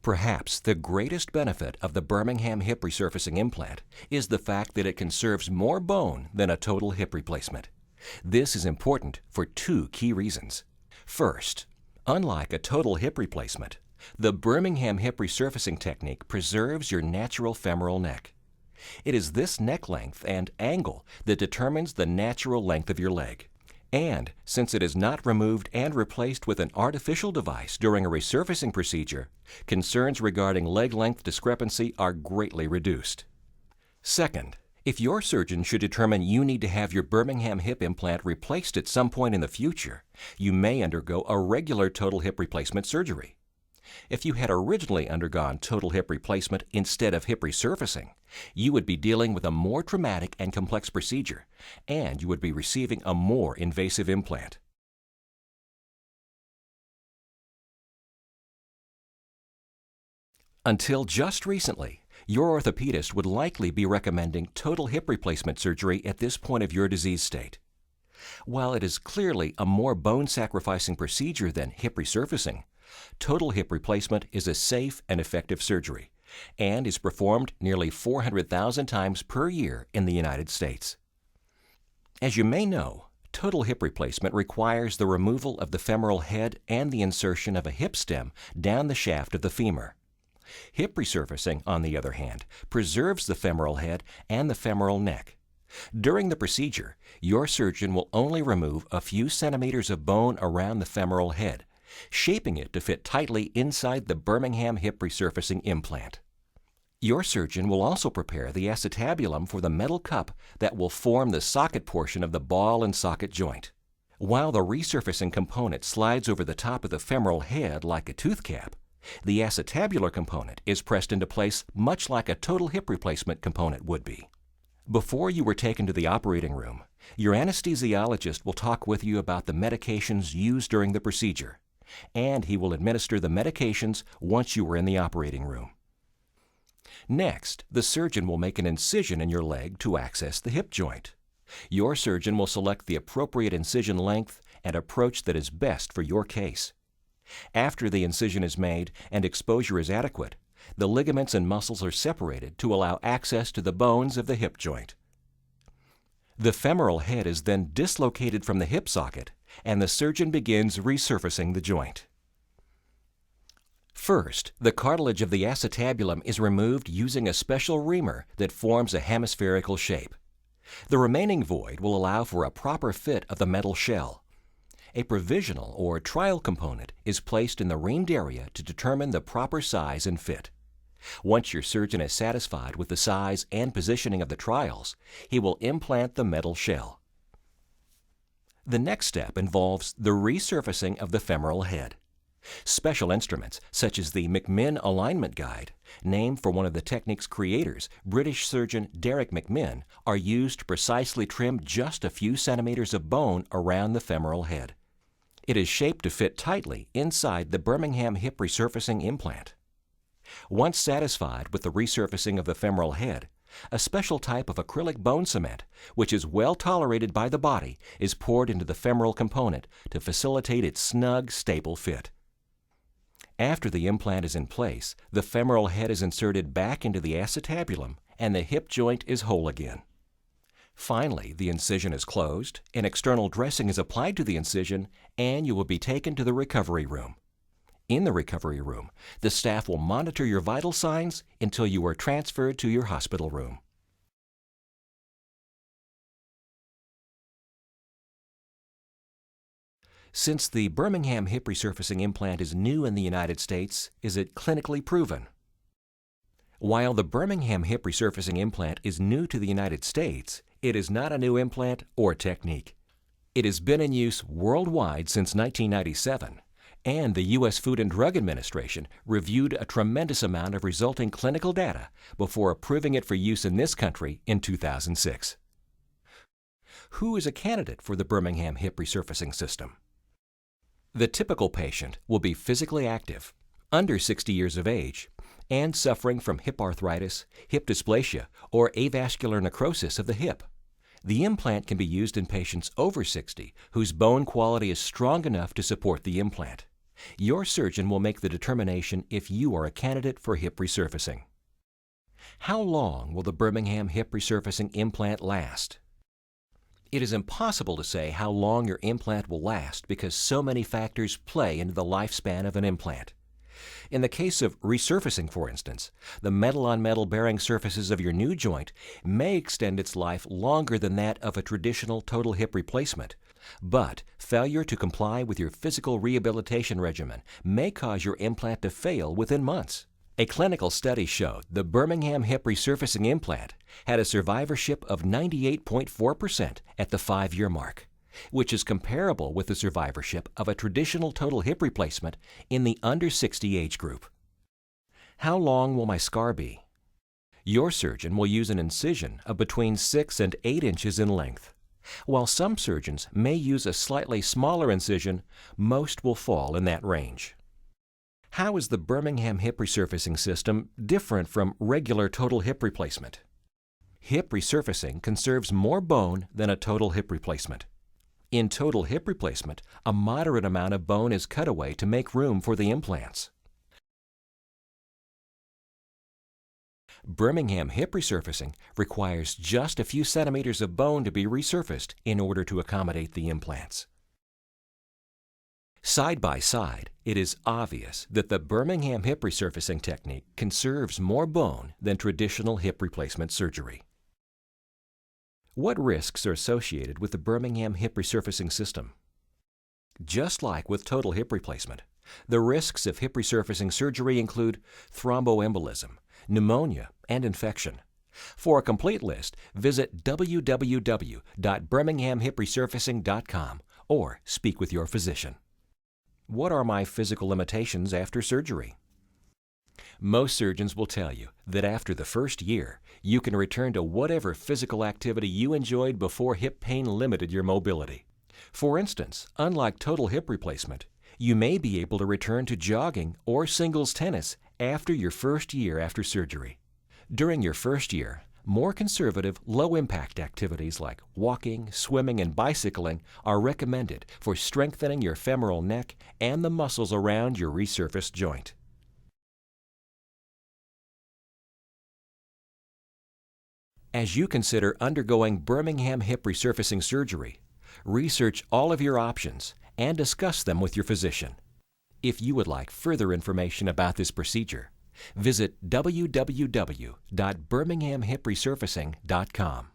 Perhaps the greatest benefit of the Birmingham Hip Resurfacing implant is the fact that it conserves more bone than a total hip replacement. This is important for two key reasons. First, unlike a total hip replacement, the Birmingham Hip Resurfacing technique preserves your natural femoral neck. It is this neck length and angle that determines the natural length of your leg. And since it is not removed and replaced with an artificial device during a resurfacing procedure, concerns regarding leg length discrepancy are greatly reduced. Second, if your surgeon should determine you need to have your Birmingham hip implant replaced at some point in the future, you may undergo a regular total hip replacement surgery. If you had originally undergone total hip replacement instead of hip resurfacing, you would be dealing with a more traumatic and complex procedure, and you would be receiving a more invasive implant. Until just recently, your orthopedist would likely be recommending total hip replacement surgery at this point of your disease state. While it is clearly a more bone-sacrificing procedure than hip resurfacing, total hip replacement is a safe and effective surgery and is performed nearly 400,000 times per year in the United States. As you may know, total hip replacement requires the removal of the femoral head and the insertion of a hip stem down the shaft of the femur. Hip resurfacing, on the other hand, preserves the femoral head and the femoral neck. During the procedure, your surgeon will only remove a few centimeters of bone around the femoral head, shaping it to fit tightly inside the Birmingham Hip Resurfacing implant. Your surgeon will also prepare the acetabulum for the metal cup that will form the socket portion of the ball and socket joint. While the resurfacing component slides over the top of the femoral head like a tooth cap, the acetabular component is pressed into place much like a total hip replacement component would be. Before you are taken to the operating room, your anesthesiologist will talk with you about the medications used during the procedure, and he will administer the medications once you are in the operating room. Next, the surgeon will make an incision in your leg to access the hip joint. Your surgeon will select the appropriate incision length and approach that is best for your case. After the incision is made and exposure is adequate, the ligaments and muscles are separated to allow access to the bones of the hip joint. The femoral head is then dislocated from the hip socket, and the surgeon begins resurfacing the joint. First, the cartilage of the acetabulum is removed using a special reamer that forms a hemispherical shape. The remaining void will allow for a proper fit of the metal shell. A provisional or trial component is placed in the reamed area to determine the proper size and fit. Once your surgeon is satisfied with the size and positioning of the trials, he will implant the metal shell. The next step involves the resurfacing of the femoral head. Special instruments, such as the McMinn Alignment Guide, named for one of the technique's creators, British surgeon Derek McMinn, are used to precisely trim just a few centimeters of bone around the femoral head. It is shaped to fit tightly inside the Birmingham Hip Resurfacing implant. Once satisfied with the resurfacing of the femoral head, a special type of acrylic bone cement, which is well tolerated by the body, is poured into the femoral component to facilitate its snug, stable fit. After the implant is in place, the femoral head is inserted back into the acetabulum and the hip joint is whole again. Finally, the incision is closed, an external dressing is applied to the incision, and you will be taken to the recovery room. In the recovery room, the staff will monitor your vital signs until you are transferred to your hospital room. Since the Birmingham Hip Resurfacing implant is new in the United States, is it clinically proven? While the Birmingham Hip Resurfacing implant is new to the United States, it is not a new implant or technique. It has been in use worldwide since 1997, and the U.S. Food and Drug Administration reviewed a tremendous amount of resulting clinical data before approving it for use in this country in 2006. Who is a candidate for the Birmingham Hip Resurfacing system? The typical patient will be physically active, under 60 years of age, and suffering from hip arthritis, hip dysplasia, or avascular necrosis of the hip. The implant can be used in patients over 60 whose bone quality is strong enough to support the implant. Your surgeon will make the determination if you are a candidate for hip resurfacing. How long will the Birmingham Hip Resurfacing implant last? It is impossible to say how long your implant will last because so many factors play into the lifespan of an implant. In the case of resurfacing, for instance, the metal-on-metal bearing surfaces of your new joint may extend its life longer than that of a traditional total hip replacement, but failure to comply with your physical rehabilitation regimen may cause your implant to fail within months. A clinical study showed the Birmingham Hip Resurfacing implant had a survivorship of 98.4% at the 5-year mark, which is comparable with the survivorship of a traditional total hip replacement in the under 60 age group. How long will my scar be? Your surgeon will use an incision of between 6 and 8 inches in length. While some surgeons may use a slightly smaller incision, most will fall in that range. How is the Birmingham Hip Resurfacing system different from regular total hip replacement? Hip resurfacing conserves more bone than a total hip replacement. In total hip replacement, a moderate amount of bone is cut away to make room for the implants. Birmingham Hip Resurfacing requires just a few centimeters of bone to be resurfaced in order to accommodate the implants. Side by side, it is obvious that the Birmingham Hip Resurfacing technique conserves more bone than traditional hip replacement surgery. What risks are associated with the Birmingham Hip Resurfacing system? Just like with total hip replacement, the risks of hip resurfacing surgery include thromboembolism, pneumonia, and infection. For a complete list, visit www.birminghamhipresurfacing.com or speak with your physician. What are my physical limitations after surgery? Most surgeons will tell you that after the first year, you can return to whatever physical activity you enjoyed before hip pain limited your mobility. For instance, unlike total hip replacement, you may be able to return to jogging or singles tennis after your first year after surgery. During your first year, more conservative, low-impact activities like walking, swimming, and bicycling are recommended for strengthening your femoral neck and the muscles around your resurfaced joint. As you consider undergoing Birmingham Hip Resurfacing surgery, research all of your options and discuss them with your physician. If you would like further information about this procedure, visit www.birminghamhipresurfacing.com.